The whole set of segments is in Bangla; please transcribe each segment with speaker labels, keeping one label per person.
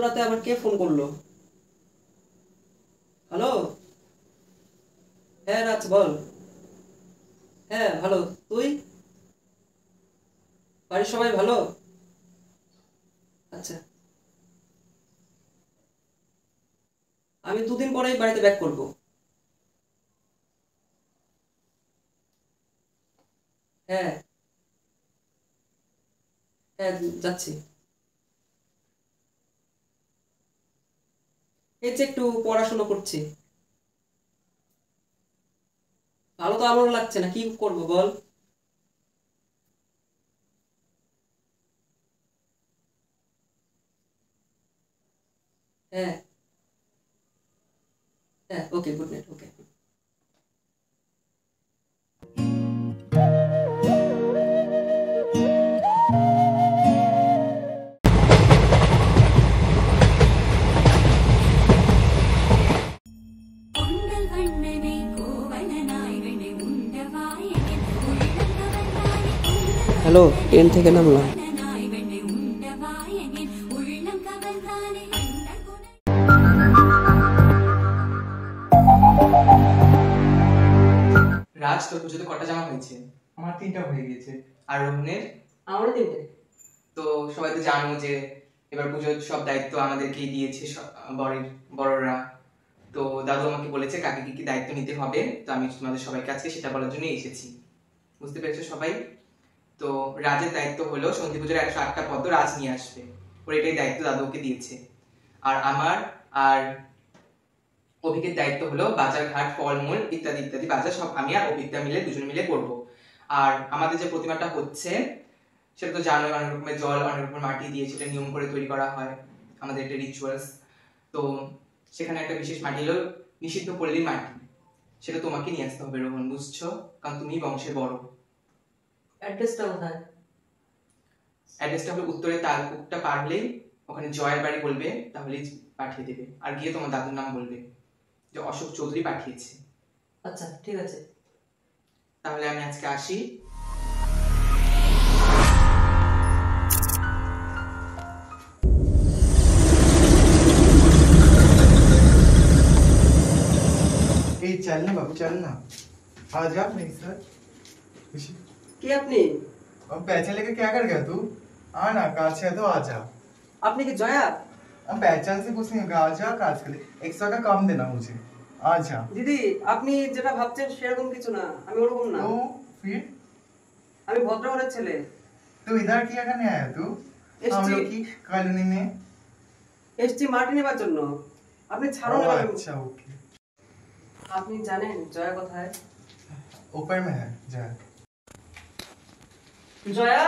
Speaker 1: রাতে আবার কে ফোন করলো? হ্যালো। হ্যাঁ রাজ বল। হ্যাঁ ভালো। তুই? বাড়ির সবাই ভালো? আচ্ছা। আমি দুদিন পরেই বাড়িতে ব্যাক করব। হ্যাঁ। হ্যাঁ যাচ্ছি। এই যে একটু পড়াশোনা করছি। ভালো তো আমারও লাগছে না, কি করব বল। হ্যাঁ। হ্যাঁ ওকে, গুড নাইট, ওকে। হ্যালো, ট্রেন থেকে নামলাম।
Speaker 2: রাজ, তোর পুজোতে কটা জামা হয়েছে?
Speaker 3: আমার 3টা হয়ে গেছে।
Speaker 2: আর রোহনের?
Speaker 1: আমারও তিনটে।
Speaker 2: তো সবাই তো জানো যে এবার পুজোর সব দায়িত্ব আমাদেরকেই দিয়েছে বরের বড়রা। তো দাদু আমাকে বলেছে কাকে কি কি দায়িত্ব নিতে হবে, তো আমি তোমাদের সবাইকে আজকে সেটা বলার জন্য এসেছি। বুঝতে পেরেছো সবাই? তো রাজের দায়িত্ব হলো সন্ধি পুজোর 108টা পদ্ম রাজ নিয়ে আসবে, ওর এটাই দায়িত্ব দাদু ওকে দিয়েছে। আর আমার আর অভিকের দায়িত্ব হলো বাজার ঘাট ফলমূল ইত্যাদি ইত্যাদি বাজার সব আমি আর অভিকদা মিলে দুজন মিলে করবো। আর আমাদের যে প্রতিমাটা হচ্ছে সেটা তো জানোই, অনেক রকমের জল অনেক রকমের মাটি দিয়ে সেটা নিয়ম করে তৈরি করা হয়, আমাদের একটা রিচুয়ালস। তো সেখানে একটা বিশেষ মাটি হলো নিষিদ্ধ পল্লীর মাটি, সেটা তোমাকে নিয়ে আসতে হবে রোহন, বুঝছো? কারণ তুমি বংশের বড়।
Speaker 1: অ্যাড্রেসটা কোথায়?
Speaker 2: অ্যাড্রেসটা হলো উত্তরে তালকুকটা পার হলেই ওখানে জয়ের বাড়ি বলবে, তাহলেই পাঠিয়ে দেবে। আর গিয়ে তোমার দাদুর নাম বলবে যে অশোক চৌধুরী পাঠিয়েছে।
Speaker 1: আচ্ছা ঠিক আছে।
Speaker 2: তাহলে আমি আজকে আসি।
Speaker 3: এই चल ना बाबू, चल ना। आ जा मेरे साथ। खुशी,
Speaker 1: কে আপনি?
Speaker 3: अब पहचान लेके क्या कर गया तू? आ ना, काज है तो आ जा।
Speaker 1: আপনি কি जया?
Speaker 3: अब पहचान से कुछ नहीं होगा, आ जा काज के लिए। एक्स्ट्रा का काम देना मुझे। आ जा।
Speaker 1: দিদি, আপনি যেটা ভাবছেন সেরকম কিছু না, আমি ওরকম না।
Speaker 3: तो फिर
Speaker 1: আমি ভদ্রঘরের ছেলে।
Speaker 3: तू इधर क्या करने आया तू? हम लोग की कॉलोनी में।
Speaker 1: এসছি মাটি নেবার জন্য। আপনি ছাড়ুন
Speaker 3: ओ,
Speaker 1: আমাকে।
Speaker 3: अच्छा ओके।
Speaker 1: আপনি জানেন জয়া কোথায়?
Speaker 3: ऊपर में है, जा।
Speaker 1: জয়া,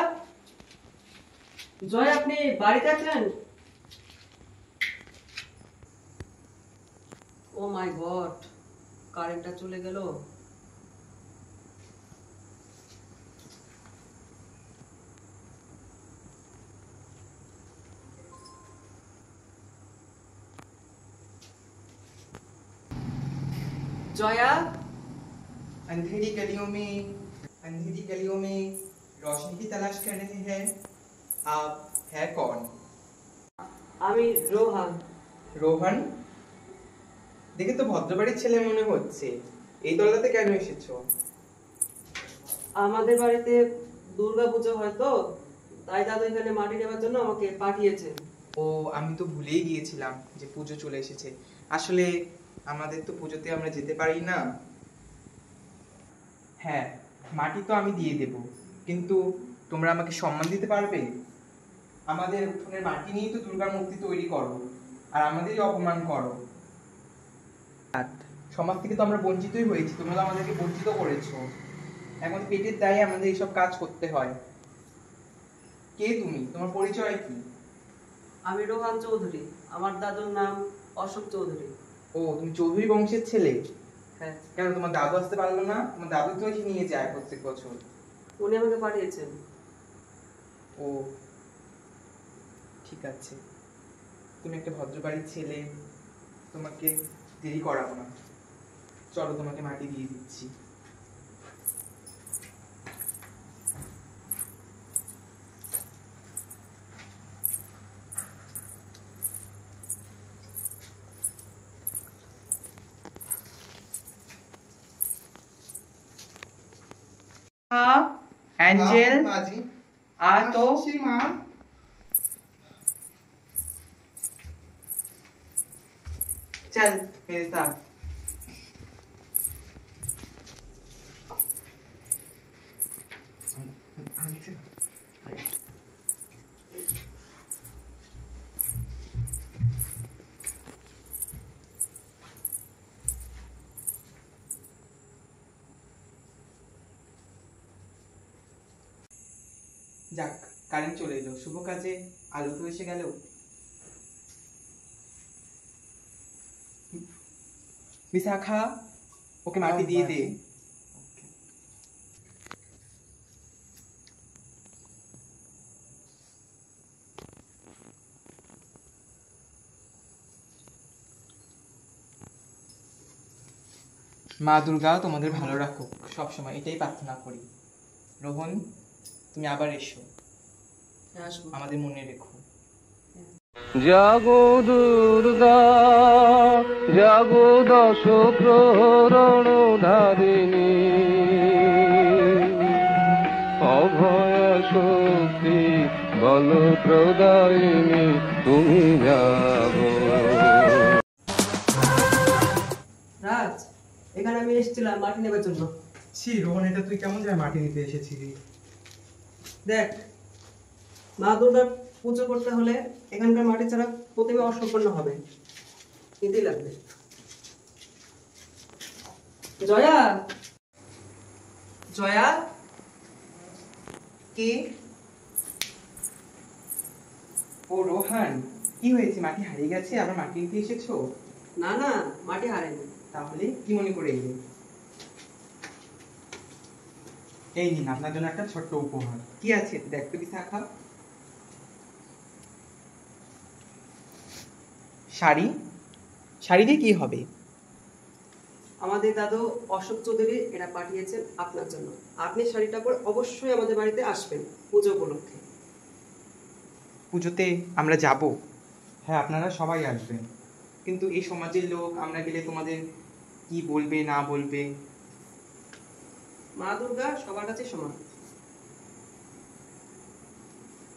Speaker 1: জয়া আপনি বাড়িতে আছেন? ও মাই গড, কারেন্টটা চলে গেল। জয়া,
Speaker 2: अंधेरी गलियों में रोशनी की तलाश कर रहे हैं आप, है कौन?
Speaker 1: আমি রোহান।
Speaker 2: রোহন? দেখে তো ভদ্রবাড়ির ছেলে মনে হচ্ছে, এই দলটাতে কেন এসেছো?
Speaker 1: আমাদের বাড়িতে দুর্গা পুজো হয় তো, তাই দাদু এখানে মাটি নেবার জন্য আমাকে পাঠিয়েছে।
Speaker 2: ও, আমি তো ভুলেই গিয়েছিলাম যে পুজো চলে এসেছে। আসলে আমাদের তো পুজোতে আমরা যেতে পারি না। হ্যাঁ, মাটি তো আমি দিয়ে দেব, কিন্তু তোমরা আমাকে সম্মান দিতে পারবে? আমাদের উঠোনের মাটি নিয়েই তো দুর্গার মূর্তি তৈরি করো, আর আমাদেরই অপমান করো। সমাজ থেকে তো আমরা বঞ্চিতই হয়েছি, তোমরা তো আমাদেরকে বঞ্চিত করেছো। এখন পেটের দায়ে আমাদের এইসব কাজ করতে হয়। কে তুমি? তোমার পরিচয় কি?
Speaker 1: আমি রোহান চৌধুরী, আমার দাদুর নাম অশোক চৌধুরী।
Speaker 2: ও, তুমি চৌধুরী বংশের ছেলে?
Speaker 1: হ্যাঁ।
Speaker 2: কেন তোমার দাদু আসতে পারলো না? তোমার দাদু তো এসে নিয়ে যায় প্রত্যেক বছর।
Speaker 1: উনি আমাকে পাঠিয়েছেন।
Speaker 2: ও ঠিক আছে, তুমি একটা ভদ্রবাড়ির ছেলে, তোমাকে দেরি করাবো না, চলো তোমাকে মাটি দিয়ে দিচ্ছি। অ্যাঞ্জেল
Speaker 3: মাঝি
Speaker 2: आ तो
Speaker 3: আসছি মা।
Speaker 2: चल मेरे साथ। যাক, কারেন্ট চলে এলো, শুভ কাজে আলো তো এসে গেল। বিশাখা, ওকে মাটি দিয়ে দে। মা দুর্গা তোমাদের ভালো রাখুক, সবসময় এটাই প্রার্থনা করি। রোহন, তুমি আবার এসো,
Speaker 1: আসবো।
Speaker 2: আমাদের মনে রেখো।
Speaker 4: জাগো দুর্গা জাগো দশ প্রহরণ ধারিণী, অভয় শক্তি বল প্রদায়িনী তুমি জাগো।
Speaker 1: রাজ, এখানে আমি এসেছিলাম মাটি নেবার জন্য।
Speaker 3: ছি রোহন, এটা তুই কেমন যায় মাটি নিতে এসেছিলি?
Speaker 1: দেখ, মা দুর্গার পুজো করতে হলে এখানকার মাটি ছাড়া প্রতিমা অসম্পূর্ণ হবে, নিতেই লাগবে। জয়া, জয়া,
Speaker 2: কে? ও রোহান, কি হয়েছে? মাটি হারিয়ে গেছে, আবার মাটি নিতে এসেছো?
Speaker 1: না না, মাটি হারায়নি।
Speaker 2: তাহলে কি মনে করে এলে?
Speaker 3: এই নিন আপনার জন্য একটা ছোট্ট উপহার।
Speaker 2: কি আছে দেখ তো বিশাখা। শাড়ি? শাড়ি দিয়ে কি হবে?
Speaker 1: আমাদের দাদু অশোক চৌধুরী এটা পাঠিয়েছেন আপনার জন্য। আপনি শাড়িটা পরে অবশ্যই আমাদের বাড়িতে আসবেন পুজো উপলক্ষে।
Speaker 2: পুজোতে আমরা যাব,
Speaker 3: হ্যাঁ, আপনারা সবাই আসবেন।
Speaker 2: কিন্তু এই সমাজের লোক, আমরা গেলে তোমাদের কি বলবে না বলবে?
Speaker 1: মা দুর্গা সবার কাছে সমান।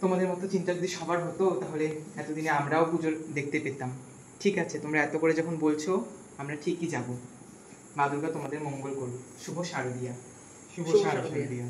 Speaker 2: তোমাদের মতো চিন্তা যদি সবার হতো তাহলে এতদিনে আমরাও পুজো দেখতে পেতাম। ঠিক আছে, তোমরা এত করে যখন বলছো, আমরা ঠিকই যাব। মা দুর্গা তোমাদের মঙ্গল করুক। শুভ শারদিয়া।
Speaker 3: শুভ
Speaker 1: শুভ
Speaker 3: শারদিয়া।
Speaker 1: শারদিয়া।